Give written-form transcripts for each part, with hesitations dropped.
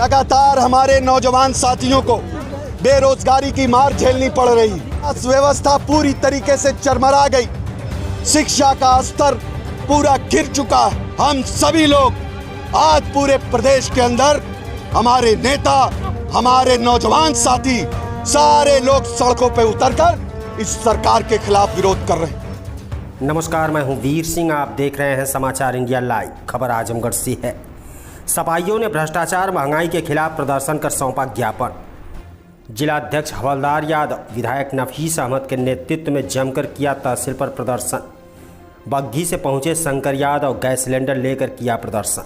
लगातार हमारे नौजवान साथियों को बेरोजगारी की मार झेलनी पड़ रही। अर्थव्यवस्था पूरी तरीके से चरमरा गई। शिक्षा का स्तर पूरा गिर चुका है। हम सभी लोग आज पूरे प्रदेश के अंदर हमारे नेता, हमारे नौजवान साथी, सारे लोग सड़कों पे उतरकर इस सरकार के खिलाफ विरोध कर रहे हैं। नमस्कार, मैं हूं वीर सिंह। आप देख रहे हैं समाचार इंडिया लाइव। खबर आजमगढ़ से है। सपाइयों ने भ्रष्टाचार महंगाई के खिलाफ प्रदर्शन कर सौंपा ज्ञापन। जिला अध्यक्ष हवलदार यादव, विधायक नफीस अहमद के नेतृत्व में जमकर किया तहसील पर प्रदर्शन। बग्घी से पहुंचे शंकर यादव गैस सिलेंडर लेकर किया प्रदर्शन।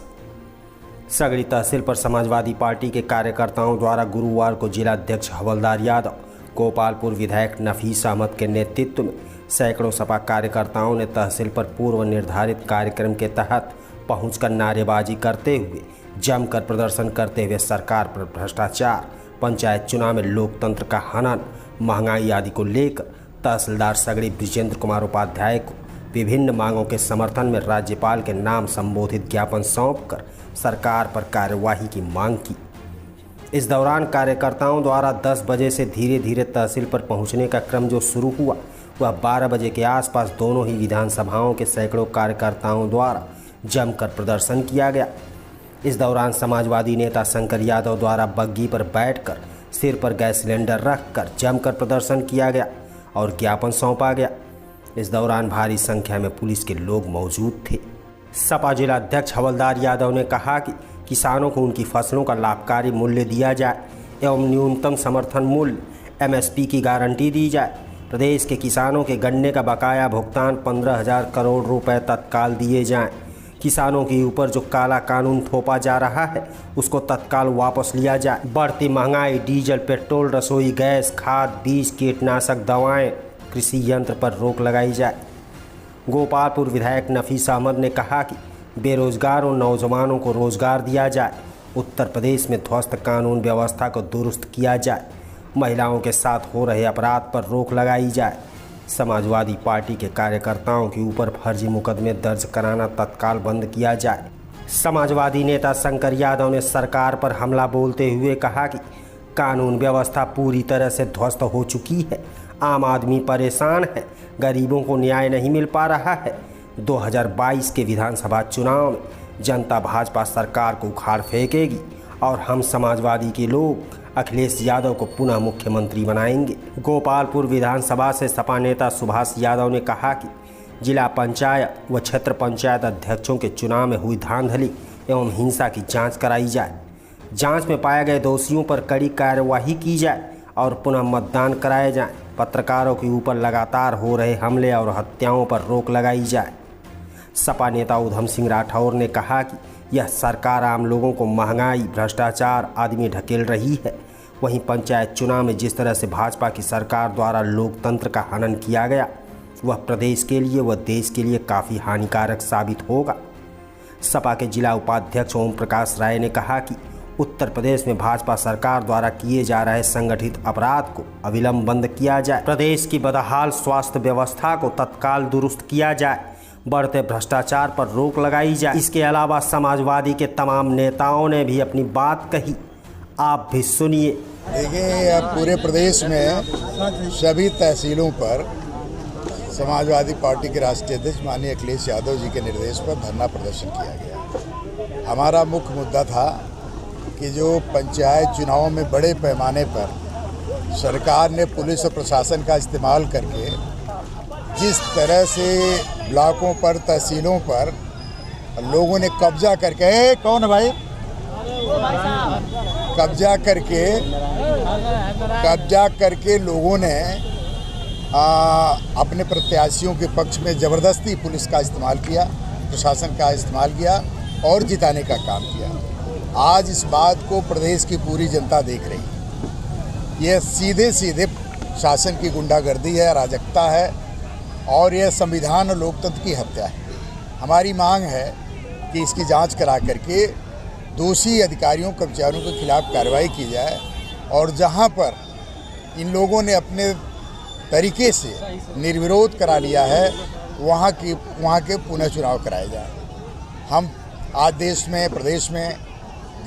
सगड़ी तहसील पर समाजवादी पार्टी के कार्यकर्ताओं द्वारा गुरुवार को जिला अध्यक्ष हवलदार यादव, गोपालपुर विधायक नफीस अहमद के नेतृत्व में सैकड़ों सपा कार्यकर्ताओं ने तहसील पर पूर्व निर्धारित कार्यक्रम के तहत पहुंचकर नारेबाजी करते हुए जमकर प्रदर्शन करते हुए सरकार पर भ्रष्टाचार, पंचायत चुनाव में लोकतंत्र का हनन, महंगाई आदि को लेकर तहसीलदार सगड़ी ब्रिजेंद्र कुमार उपाध्याय को विभिन्न मांगों के समर्थन में राज्यपाल के नाम संबोधित ज्ञापन सौंपकर सरकार पर कार्यवाही की मांग की। इस दौरान कार्यकर्ताओं द्वारा 10 बजे से धीरे धीरे तहसील पर पहुंचने का क्रम जो शुरू हुआ, वह 12 बजे के आसपास दोनों ही विधानसभाओं के सैकड़ों कार्यकर्ताओं द्वारा जमकर प्रदर्शन किया गया। इस दौरान समाजवादी नेता शंकर यादव द्वारा बग्घी पर बैठकर सिर पर गैस सिलेंडर रखकर जमकर प्रदर्शन किया गया और ज्ञापन सौंपा गया। इस दौरान भारी संख्या में पुलिस के लोग मौजूद थे। सपा जिला अध्यक्ष हवलदार यादव ने कहा कि किसानों को उनकी फसलों का लाभकारी मूल्य दिया जाए एवं न्यूनतम समर्थन मूल्य MSP की गारंटी दी जाए। प्रदेश के किसानों के गन्ने का बकाया भुगतान 15,000 करोड़ रुपए तत्काल दिए जाएं। किसानों के ऊपर जो काला कानून थोपा जा रहा है उसको तत्काल वापस लिया जाए। बढ़ती महंगाई, डीजल, पेट्रोल, रसोई गैस, खाद, बीज, कीटनाशक दवाएं, कृषि यंत्र पर रोक लगाई जाए। गोपालपुर विधायक नफीस अहमद ने कहा कि बेरोजगार और नौजवानों को रोजगार दिया जाए। उत्तर प्रदेश में ध्वस्त कानून व्यवस्था को दुरुस्त किया जाए। महिलाओं के साथ हो रहे अपराध पर रोक लगाई जाए। समाजवादी पार्टी के कार्यकर्ताओं के ऊपर फर्जी मुकदमे दर्ज कराना तत्काल बंद किया जाए। समाजवादी नेता शंकर यादव ने सरकार पर हमला बोलते हुए कहा कि कानून व्यवस्था पूरी तरह से ध्वस्त हो चुकी है। आम आदमी परेशान है, गरीबों को न्याय नहीं मिल पा रहा है। 2022 के विधानसभा चुनाव में जनता भाजपा सरकार को उखाड़ फेंकेगी और हम समाजवादी के लोग अखिलेश यादव को पुनः मुख्यमंत्री बनाएंगे। गोपालपुर विधानसभा से सपा नेता सुभाष यादव ने कहा कि जिला पंचायत व क्षेत्र पंचायत अध्यक्षों के चुनाव में हुई धांधली एवं हिंसा की जांच कराई जाए। जांच में पाए गए दोषियों पर कड़ी कार्यवाही की जाए और पुनः मतदान कराए जाए। पत्रकारों के ऊपर लगातार हो रहे हमले और हत्याओं पर रोक लगाई जाए। सपा नेता उधम सिंह राठौर ने कहा कि यह सरकार आम लोगों को महंगाई, भ्रष्टाचार आदि में ढकेल रही है। वहीं पंचायत चुनाव में जिस तरह से भाजपा की सरकार द्वारा लोकतंत्र का हनन किया गया, वह प्रदेश के लिए व देश के लिए काफ़ी हानिकारक साबित होगा। सपा के जिला उपाध्यक्ष ओम प्रकाश राय ने कहा कि उत्तर प्रदेश में भाजपा सरकार द्वारा किए जा रहे संगठित अपराध को अविलंब बंद किया जाए। प्रदेश की बदहाल स्वास्थ्य व्यवस्था को तत्काल दुरुस्त किया जाए। बढ़ते भ्रष्टाचार पर रोक लगाई जाए। इसके अलावा समाजवादी के तमाम नेताओं ने भी अपनी बात कही। आप भी सुनिए। देखिए, अब पूरे प्रदेश में सभी तहसीलों पर समाजवादी पार्टी के राष्ट्रीय अध्यक्ष माननीय अखिलेश यादव जी के निर्देश पर धरना प्रदर्शन किया गया। हमारा मुख्य मुद्दा था कि जो पंचायत चुनावों में बड़े पैमाने पर सरकार ने पुलिस और प्रशासन का इस्तेमाल करके जिस तरह से ब्लॉकों पर, तहसीलों पर लोगों ने कब्जा करके, कौन है भाई, कब्जा करके लोगों ने अपने प्रत्याशियों के पक्ष में ज़बरदस्ती पुलिस का इस्तेमाल किया, प्रशासन का इस्तेमाल किया और जिताने का काम किया। आज इस बात को प्रदेश की पूरी जनता देख रही है। यह सीधे सीधे शासन की गुंडागर्दी है, अराजकता है और यह संविधान और लोकतंत्र की हत्या है। हमारी मांग है कि इसकी जांच करा करके दोषी अधिकारियों, कर्मचारियों के खिलाफ कार्रवाई की जाए और जहां पर इन लोगों ने अपने तरीके से निर्विरोध करा लिया है वहाँ के पुनः चुनाव कराए जाए। हम आज देश में, प्रदेश में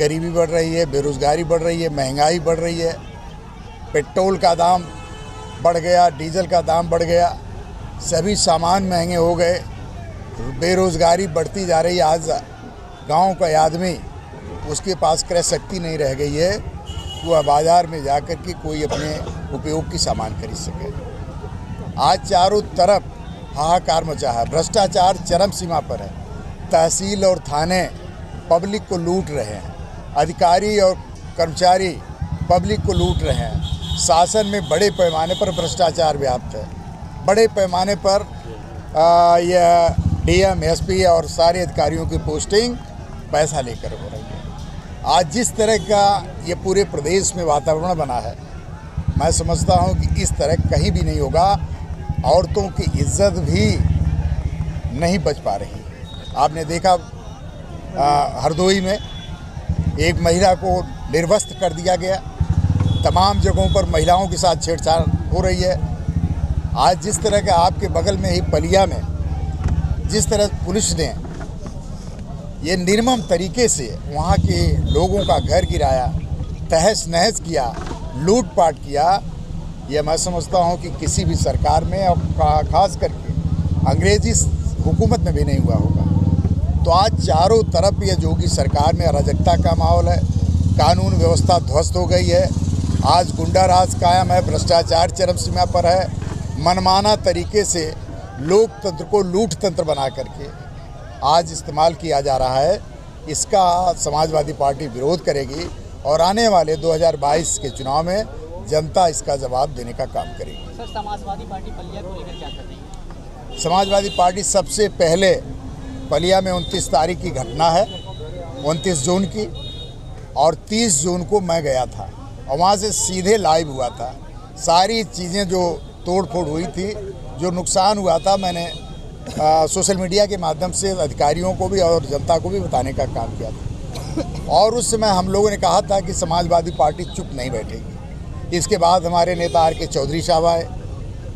गरीबी बढ़ रही है, बेरोजगारी बढ़ रही है, महंगाई बढ़ रही है, पेट्रोल का दाम बढ़ गया, डीजल का दाम बढ़ गया, सभी सामान महंगे हो गए, बेरोजगारी बढ़ती जा रही है। आज गांव का आदमी उसके पास क्रय शक्ति नहीं रह गई है, वह बाज़ार में जाकर के कोई अपने उपयोग की सामान खरीद सके। आज चारों तरफ हाहाकार मचा है, भ्रष्टाचार चरम सीमा पर है। तहसील और थाने पब्लिक को लूट रहे हैं, अधिकारी और कर्मचारी पब्लिक को लूट रहे हैं। शासन में बड़े पैमाने पर भ्रष्टाचार व्याप्त है, बड़े पैमाने पर यह डीएम, एसपी और सारे अधिकारियों की पोस्टिंग पैसा लेकर हो रही है। आज जिस तरह का ये पूरे प्रदेश में वातावरण बना है, मैं समझता हूँ कि इस तरह कहीं भी नहीं होगा। औरतों की इज्जत भी नहीं बच पा रही। आपने देखा हरदोई में एक महिला को निर्वस्त्र कर दिया गया, तमाम जगहों पर महिलाओं के साथ छेड़छाड़ हो रही है। आज जिस तरह का आपके बगल में ही पलिया में जिस तरह पुलिस ने ये निर्मम तरीके से वहाँ के लोगों का घर गिराया, तहस नहस किया, लूटपाट किया, यह मैं समझता हूँ कि किसी भी सरकार में और ख़ास करके अंग्रेजी हुकूमत में भी नहीं हुआ होगा। तो आज चारों तरफ ये योगी सरकार में अराजकता का माहौल है, कानून व्यवस्था ध्वस्त हो गई है। आज गुंडा राज कायम है, भ्रष्टाचार चरम सीमा पर है, मनमाना तरीके से लोकतंत्र को लूट तंत्र बना करके आज इस्तेमाल किया जा रहा है। इसका समाजवादी पार्टी विरोध करेगी और आने वाले 2022 के चुनाव में जनता इसका जवाब देने का काम करेगी। सर, समाजवादी पार्टी पलिया को लेकर क्या कर रही है? समाजवादी पार्टी सबसे पहले पलिया में 29 तारीख की घटना है, 29 जून की, और 30 जून को मैं गया था और वहाँ से सीधे लाइव हुआ था। सारी चीज़ें जो तोड़ फोड़ हुई थी, जो नुकसान हुआ था, मैंने सोशल मीडिया के माध्यम से अधिकारियों को भी और जनता को भी बताने का काम किया था। और उस समय हम लोगों ने कहा था कि समाजवादी पार्टी चुप नहीं बैठेगी। इसके बाद हमारे नेता आर के चौधरी साहब आए,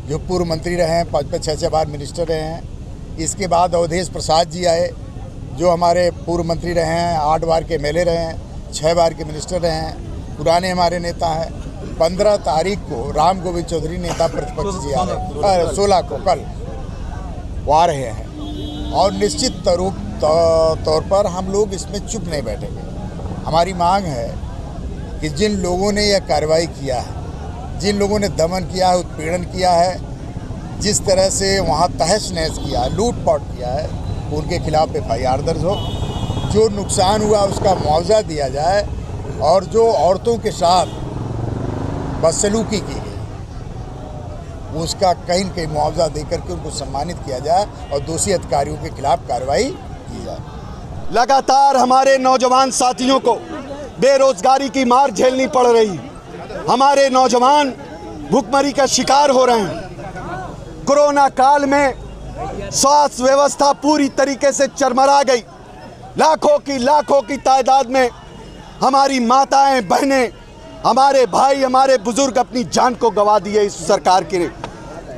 जो पूर्व मंत्री रहे हैं, 5-6 बार मिनिस्टर रहे हैं। इसके बाद अवधेश प्रसाद जी आए, जो हमारे पूर्व मंत्री रहे हैं, 8 बार के एमएलए रहे हैं, 6 बार के मिनिस्टर रहे हैं, पुराने हमारे नेता हैं। 15 तारीख को राम गोविंद चौधरी नेता प्रतिपक्ष जी आ रहे हैं, 16 को कल वो आ रहे हैं। और निश्चित तौर पर हम लोग इसमें चुप नहीं बैठेंगे। हमारी मांग है कि जिन लोगों ने यह कार्रवाई किया है, जिन लोगों ने दमन किया है, उत्पीड़न किया है, जिस तरह से वहाँ तहस नहस किया है, लूटपाट किया है, उनके खिलाफ FIR दर्ज हो, जो नुकसान हुआ उसका मुआवजा दिया जाए, और जो औरतों के साथ बदसलूकी की गई उसका कहीं न कहीं मुआवजा देकर के उनको सम्मानित किया जाए और दोषी अधिकारियों के खिलाफ कार्रवाई की जाए। लगातार हमारे नौजवान साथियों को बेरोजगारी की मार झेलनी पड़ रही। हमारे नौजवान भूखमरी का शिकार हो रहे हैं। कोरोना काल में स्वास्थ्य व्यवस्था पूरी तरीके से चरमरा गई। लाखों की तादाद में हमारी माताएं, बहनें, हमारे भाई, हमारे बुजुर्ग अपनी जान को गंवा दिए इस सरकार के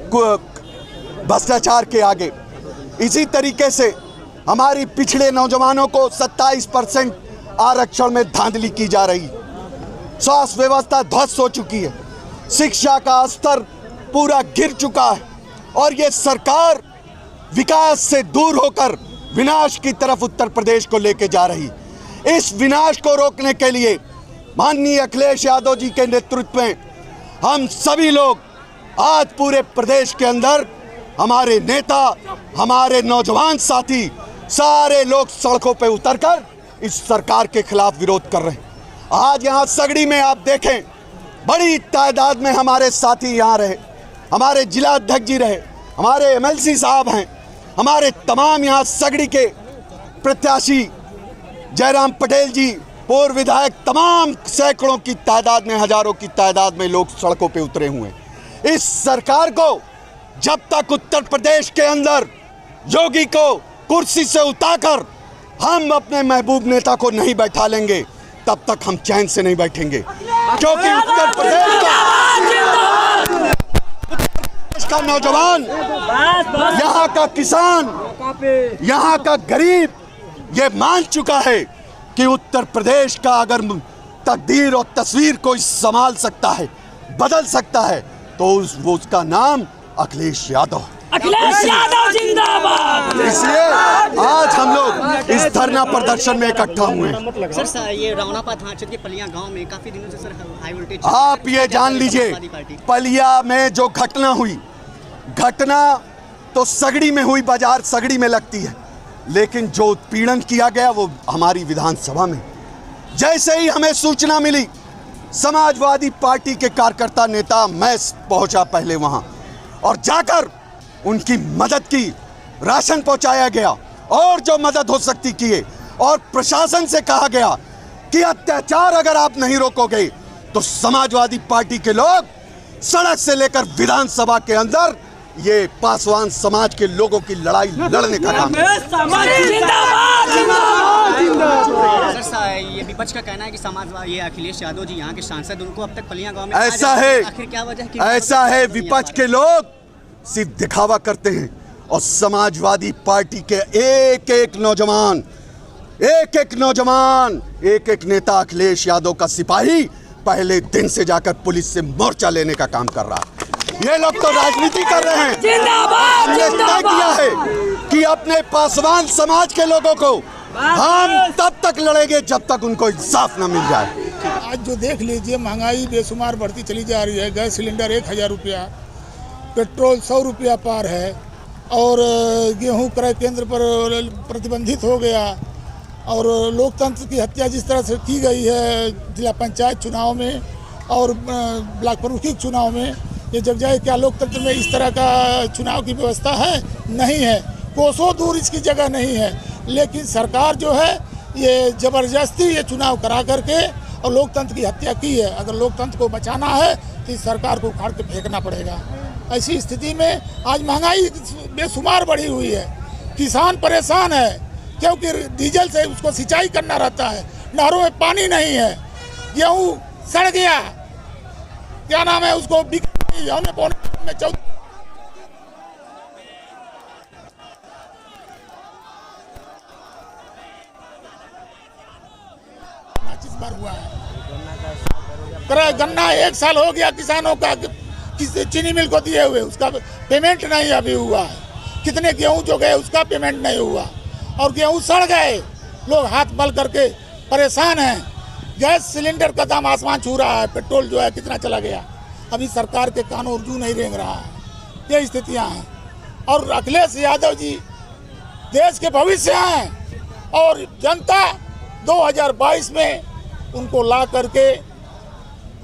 भ्रष्टाचार के आगे। इसी तरीके से हमारी पिछड़े नौजवानों को 27% आरक्षण में धांधली की जा रही। स्वास्थ्य व्यवस्था ध्वस्त हो चुकी है, शिक्षा का स्तर पूरा गिर चुका है, और ये सरकार विकास से दूर होकर विनाश की तरफ उत्तर प्रदेश को लेके जा रही। इस विनाश को रोकने के लिए माननीय अखिलेश यादव जी के नेतृत्व में हम सभी लोग आज पूरे प्रदेश के अंदर, हमारे नेता, हमारे नौजवान साथी, सारे लोग सड़कों पे उतरकर इस सरकार के खिलाफ विरोध कर रहे हैं। आज यहाँ सगड़ी में आप देखें, बड़ी तादाद में हमारे साथी यहाँ रहे, हमारे जिला अध्यक्ष जी रहे, हमारे MLC साहब हैं, हमारे तमाम यहाँ सगड़ी के प्रत्याशी जयराम पटेल जी, पूर्व विधायक, तमाम सैकड़ों की तादाद में, हजारों की तादाद में लोग सड़कों पे उतरे हुए हैं। इस सरकार को जब तक उत्तर प्रदेश के अंदर योगी को कुर्सी से उतारकर हम अपने महबूब नेता को नहीं बैठा लेंगे, तब तक हम चैन से नहीं बैठेंगे, क्योंकि उत्तर प्रदेश का नौजवान, यहाँ का किसान, यहाँ का गरीब ये मान चुका है कि उत्तर प्रदेश का अगर तकदीर और तस्वीर कोई संभाल सकता है, बदल सकता है, तो उसका नाम अखिलेश यादव। अखिलेश यादव जिंदाबाद। इसलिए आज हम लोग इस धरना प्रदर्शन में इकट्ठा हुए हैं। सर ये रावणापा थाना क्षेत्र के पलिया गांव में काफी दिनों से सर हाई वोल्टेज। आप ये जान लीजिए, पलिया में जो घटना हुई, घटना तो सगड़ी में हुई, बाजार सगड़ी में लगती है, लेकिन जो उत्पीड़न किया गया वो हमारी विधानसभा में। जैसे ही हमें सूचना मिली, समाजवादी पार्टी के कार्यकर्ता नेता, मैं पहुंचा पहले वहां और जाकर उनकी मदद की, राशन पहुंचाया गया और जो मदद हो सकती किए, और प्रशासन से कहा गया कि अत्याचार अगर आप नहीं रोकोगे तो समाजवादी पार्टी के लोग सड़क से लेकर विधानसभा के अंदर ये पासवान समाज के लोगों की लड़ाई लड़ने का काम सर ये विपक्ष का कहना है कि समाजवादी ये अखिलेश यादव जी यहाँ के सांसद, उनको अब तक पलिया गांव में ऐसा है, आखिर क्या वजह? ऐसा है, विपक्ष के लोग सिर्फ दिखावा करते हैं और समाजवादी पार्टी के एक एक नौजवान, एक एक नेता अखिलेश यादव का सिपाही पहले दिन से जाकर पुलिस से मोर्चा लेने का काम कर रहा है। ये लोग तो राजनीति कर रहे हैं। हमने तय किया है कि अपने पासवान समाज के लोगों को हम तब तक लड़ेंगे जब तक उनको इंसाफ न मिल जाए। आज जो देख लीजिए, महंगाई बेशुमार बढ़ती चली जा रही है। गैस सिलेंडर 1000 रुपया, पेट्रोल 100 रुपया पार है, और गेहूं क्रय केंद्र पर प्रतिबंधित हो गया, और लोकतंत्र की हत्या जिस तरह से की गई है जिला पंचायत चुनाव में और ब्लॉक प्रमुखी चुनाव में, ये जग जाए क्या लोकतंत्र में इस तरह का चुनाव की व्यवस्था है? नहीं है, कोसों दूर इसकी जगह नहीं है। लेकिन सरकार जो है ये ज़बरदस्ती ये चुनाव करा करके और लोकतंत्र की हत्या की है। अगर लोकतंत्र को बचाना है तो इस सरकार को उखाड़ के फेंकना पड़ेगा। ऐसी स्थिति में आज महंगाई बेशुमार बढ़ी हुई है, किसान परेशान है क्योंकि डीजल से उसको सिंचाई करना रहता है, नहरों में पानी नहीं है, गेहूँ सड़ गया, क्या नाम है उसको में 14 बार हुआ है। गन्ना 1 साल हो गया किसानों का किसी चीनी मिल को दिए हुए, उसका पेमेंट नहीं अभी हुआ है। कितने गेहूं जो गए उसका पेमेंट नहीं हुआ, और गेहूं सड़ गए, लोग हाथ मल करके परेशान हैं। गैस सिलेंडर का दाम आसमान छू रहा है, पेट्रोल जो है कितना चला गया, अभी सरकार के कान और जू नहीं रेंग रहा है। ये स्थितियां हैं, और अखिलेश यादव जी देश के भविष्य हैं, और जनता 2022 में उनको ला करके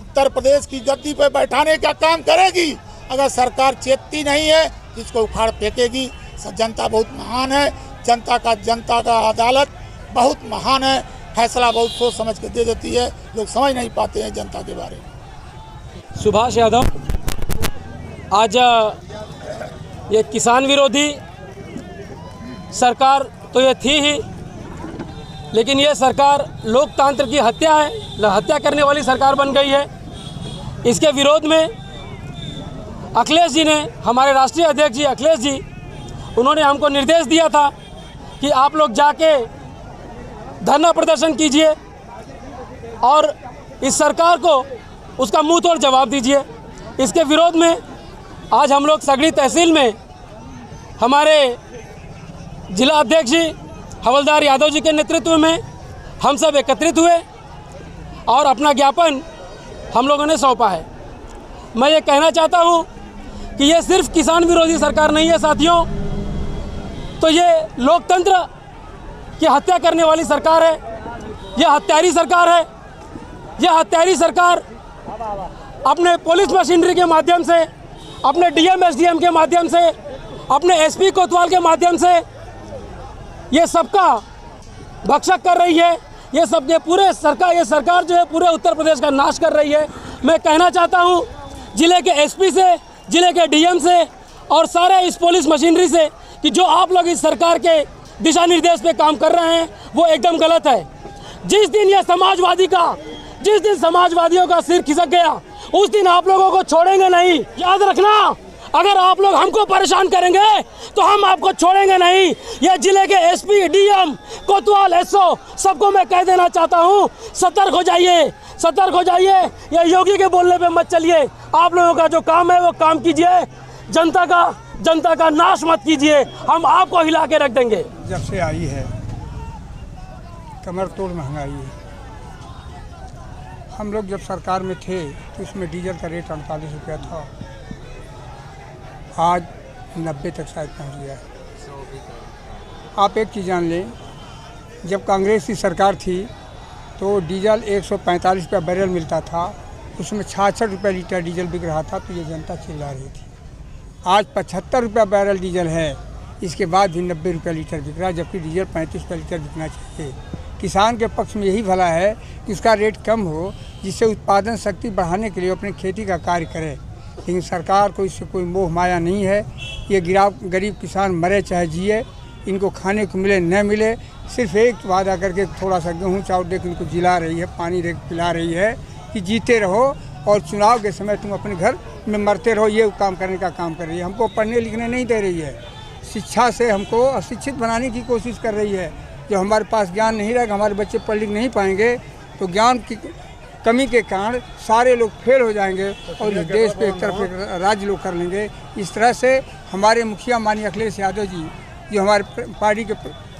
उत्तर प्रदेश की गद्दी पर बैठाने का काम करेगी। अगर सरकार चेतती नहीं है इसको उखाड़ फेंकेगी। जनता बहुत महान है, जनता का अदालत बहुत महान है, फैसला बहुत सोच समझ के दे देती है। लोग समझ नहीं पाते हैं जनता के बारे में। सुभाष यादव, आज ये किसान विरोधी सरकार तो ये थी ही, लेकिन ये सरकार लोकतंत्र की हत्या करने वाली सरकार बन गई है। इसके विरोध में अखिलेश जी ने, हमारे राष्ट्रीय अध्यक्ष जी अखिलेश जी, उन्होंने हमको निर्देश दिया था कि आप लोग जाके धरना प्रदर्शन कीजिए और इस सरकार को उसका मुंह तोड़ जवाब दीजिए। इसके विरोध में आज हम लोग सगड़ी तहसील में हमारे जिला अध्यक्ष जी हवलदार यादव जी के नेतृत्व में हम सब एकत्रित हुए और अपना ज्ञापन हम लोगों ने सौंपा है। मैं ये कहना चाहता हूँ कि ये सिर्फ किसान विरोधी सरकार नहीं है साथियों, तो ये लोकतंत्र की हत्या करने वाली सरकार है। ये हत्यारी सरकार है। यह हत्यारी सरकार अपने पुलिस मशीनरी के माध्यम से, अपने डीएम एसडीएम के माध्यम से, अपने एसपी कोतवाल के माध्यम से ये सबका भक्षक कर रही है। ये सरकार जो है पूरे उत्तर प्रदेश का नाश कर रही है। मैं कहना चाहता हूँ जिले के एसपी से, जिले के डीएम से और सारे इस पुलिस मशीनरी से कि जो आप लोग इस सरकार के दिशा निर्देश पे काम कर रहे हैं वो एकदम गलत है। जिस दिन समाजवादियों का सिर खिसक गया उस दिन आप लोगों को छोड़ेंगे नहीं। याद रखना, अगर आप लोग हमको परेशान करेंगे तो हम आपको छोड़ेंगे नहीं। ये जिले के एसपी, डीएम, कोतवाल, एसओ सबको मैं कह देना चाहता हूँ, सतर्क हो जाइए, सतर्क हो जाइए। ये योगी के बोलने पे मत चलिए। आप लोगों का जो काम है वो काम कीजिए, जनता का नाश मत कीजिए, हम आपको हिला के रख देंगे। जब से आई है कमर तोड़ महंगाई है। हम लोग जब सरकार में थे तो उसमें डीजल का रेट 48 रुपया था, आज 90 तक शायद पहुंच गया है। आप एक चीज़ जान लें, जब कांग्रेस की सरकार थी तो डीजल 145 रुपया बैरल मिलता था, उसमें 66 रुपये लीटर डीजल बिक रहा था, तो ये जनता चिल्ला रही थी। आज 75 रुपया बैरल डीजल है, इसके बाद भी 90 रुपया लीटर बिक रहा है, जबकि डीजल 35 रुपया लीटर बिकना चाहिए। किसान के पक्ष में यही भला है कि उसका रेट कम हो, जिससे उत्पादन शक्ति बढ़ाने के लिए अपनी खेती का कार्य करे। लेकिन सरकार को इससे कोई मोह माया नहीं है। ये गरीब किसान मरे चाहे जिए, इनको खाने को मिले न मिले, सिर्फ एक वादा करके थोड़ा सा गेहूँ चावल देकर इनको जिला रही है, पानी दे पिला रही है कि जीते रहो और चुनाव के समय तुम अपने घर में मरते रहो। ये काम करने का काम कर रही है। हमको पढ़ने लिखने नहीं दे रही है, शिक्षा से हमको अशिक्षित बनाने की कोशिश कर रही है। जो हमारे पास ज्ञान नहीं रहेगा, हमारे बच्चे पढ़ लिख नहीं पाएंगे, तो ज्ञान की कमी के कारण सारे लोग फेल हो जाएंगे और इस देश पे एक तरफ एक राज्य लोग कर लेंगे। इस तरह से हमारे मुखिया माननीय अखिलेश यादव जी, जो हमारे पार्टी के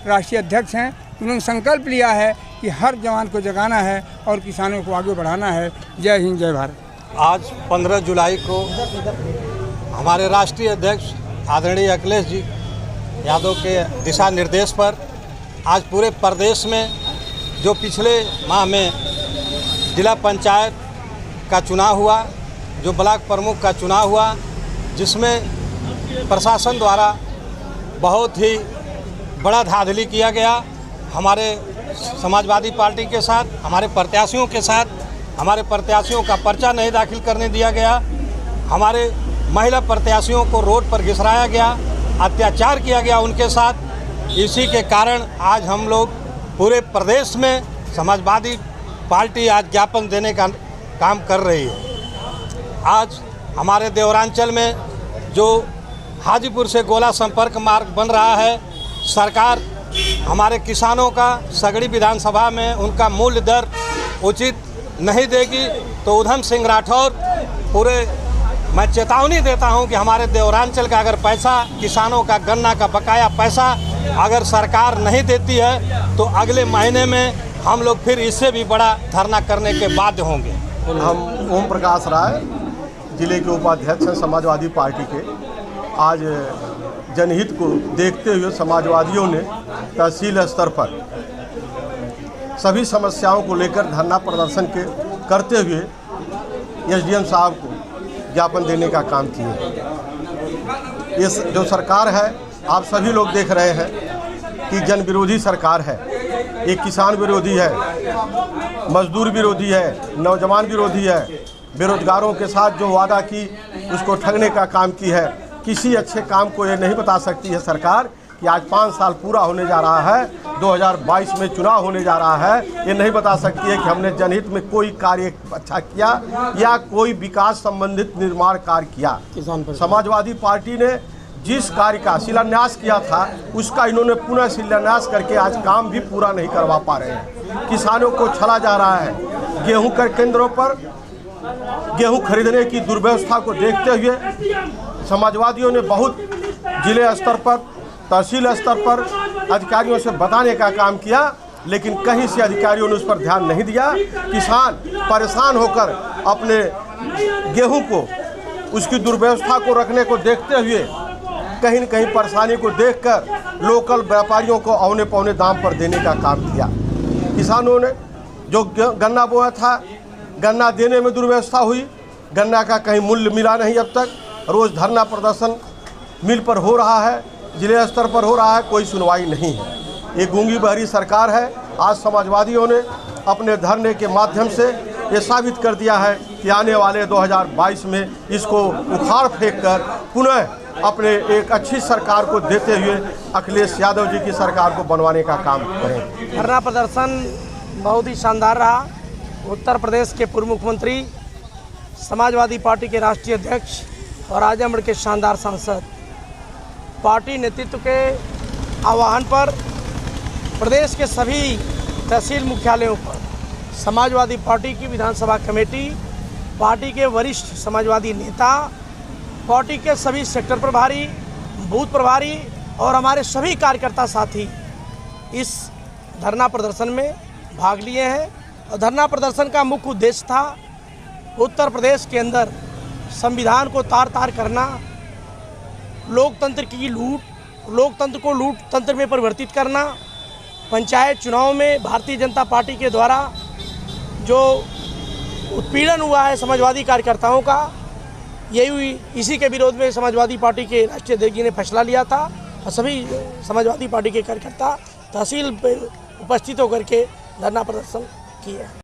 राष्ट्रीय अध्यक्ष हैं, उन्होंने संकल्प लिया है कि हर जवान को जगाना है और किसानों को आगे बढ़ाना है। जय हिंद, जय भारत। आज 15 जुलाई को हमारे राष्ट्रीय अध्यक्ष आदरणीय अखिलेश जी यादव के दिशा निर्देश पर आज पूरे प्रदेश में जो पिछले माह में जिला पंचायत का चुनाव हुआ, जो ब्लॉक प्रमुख का चुनाव हुआ, जिसमें प्रशासन द्वारा बहुत ही बड़ा धांधली किया गया। हमारे समाजवादी पार्टी के साथ, हमारे प्रत्याशियों के साथ, हमारे प्रत्याशियों का पर्चा नहीं दाखिल करने दिया गया, हमारे महिला प्रत्याशियों को रोड पर घिसराया गया, अत्याचार किया गया उनके साथ। इसी के कारण आज हम लोग पूरे प्रदेश में समाजवादी पार्टी आज ज्ञापन देने का काम कर रही है। आज हमारे देवरांचल में जो हाजीपुर से गोला संपर्क मार्ग बन रहा है, सरकार हमारे किसानों का सगड़ी विधानसभा में उनका मूल्य दर उचित नहीं देगी तो उधम सिंह राठौर मैं चेतावनी देता हूं कि हमारे देवरांचल का अगर पैसा, किसानों का गन्ना का बकाया पैसा अगर सरकार नहीं देती है तो अगले महीने में हम लोग फिर इससे भी बड़ा धरना करने के बाध्य होंगे। हम ओम प्रकाश राय जिले के उपाध्यक्ष हैं समाजवादी पार्टी के। आज जनहित को देखते हुए समाजवादियों ने तहसील स्तर पर सभी समस्याओं को लेकर धरना प्रदर्शन करते हुए एसडीएम साहब को ज्ञापन देने का काम किए। ये जो सरकार है, आप सभी लोग देख रहे हैं कि जन विरोधी सरकार है। एक किसान विरोधी है, मजदूर विरोधी है, नौजवान विरोधी है, बेरोजगारों के साथ जो वादा की उसको ठगने का काम की है। किसी अच्छे काम को ये नहीं बता सकती है सरकार कि आज 5 साल पूरा होने जा रहा है, 2022 में चुनाव होने जा रहा है। ये नहीं बता सकती है कि हमने जनहित में कोई कार्य अच्छा किया या कोई विकास संबंधित निर्माण कार्य किया। समाजवादी पार्टी ने जिस कार्य का शिलान्यास किया था उसका इन्होंने पुनः शिलान्यास करके आज काम भी पूरा नहीं करवा पा रहे हैं। किसानों को छला जा रहा है। गेहूं कर केंद्रों पर गेहूं खरीदने की दुर्व्यवस्था को देखते हुए समाजवादियों ने बहुत जिले स्तर पर, तहसील स्तर पर अधिकारियों से बताने का काम किया, लेकिन कहीं से अधिकारियों ने उस पर ध्यान नहीं दिया। किसान परेशान होकर अपने गेहूं को, उसकी दुर्व्यवस्था को रखने को देखते हुए कहीं न कहीं परेशानी को देखकर लोकल व्यापारियों को औने पौने दाम पर देने का काम किया। किसानों ने जो गन्ना बोया था, गन्ना देने में दुर्व्यवस्था हुई, गन्ना का कहीं मूल्य मिला नहीं। अब तक रोज़ धरना प्रदर्शन मिल पर हो रहा है, जिले स्तर पर हो रहा है, कोई सुनवाई नहीं है। ये गूंगी बहरी सरकार है। आज समाजवादियों ने अपने धरने के माध्यम से ये साबित कर दिया है कि आने वाले 2022 में इसको उखाड़ फेंक कर पुनः अपने एक अच्छी सरकार को देते हुए अखिलेश यादव जी की सरकार को बनवाने का काम करें। धरना प्रदर्शन बहुत ही शानदार रहा। उत्तर प्रदेश के पूर्व मुख्यमंत्री, समाजवादी पार्टी के राष्ट्रीय अध्यक्ष और आजमगढ़ के शानदार सांसद पार्टी नेतृत्व के आह्वान पर प्रदेश के सभी तहसील मुख्यालयों पर समाजवादी पार्टी की विधानसभा कमेटी, पार्टी के वरिष्ठ समाजवादी नेता, पार्टी के सभी सेक्टर प्रभारी, बूथ प्रभारी और हमारे सभी कार्यकर्ता साथी इस धरना प्रदर्शन में भाग लिए हैं। और धरना प्रदर्शन का मुख्य उद्देश्य था उत्तर प्रदेश के अंदर संविधान को तार तार करना, लोकतंत्र की लूट, लोकतंत्र को लूट तंत्र में परिवर्तित करना, पंचायत चुनाव में भारतीय जनता पार्टी के द्वारा जो उत्पीड़न हुआ है समाजवादी कार्यकर्ताओं का, इसी के विरोध में समाजवादी पार्टी के राष्ट्रीय अध्यक्ष जी ने फैसला लिया था और सभी समाजवादी पार्टी के कार्यकर्ता तहसील पर उपस्थित होकर के धरना प्रदर्शन किए।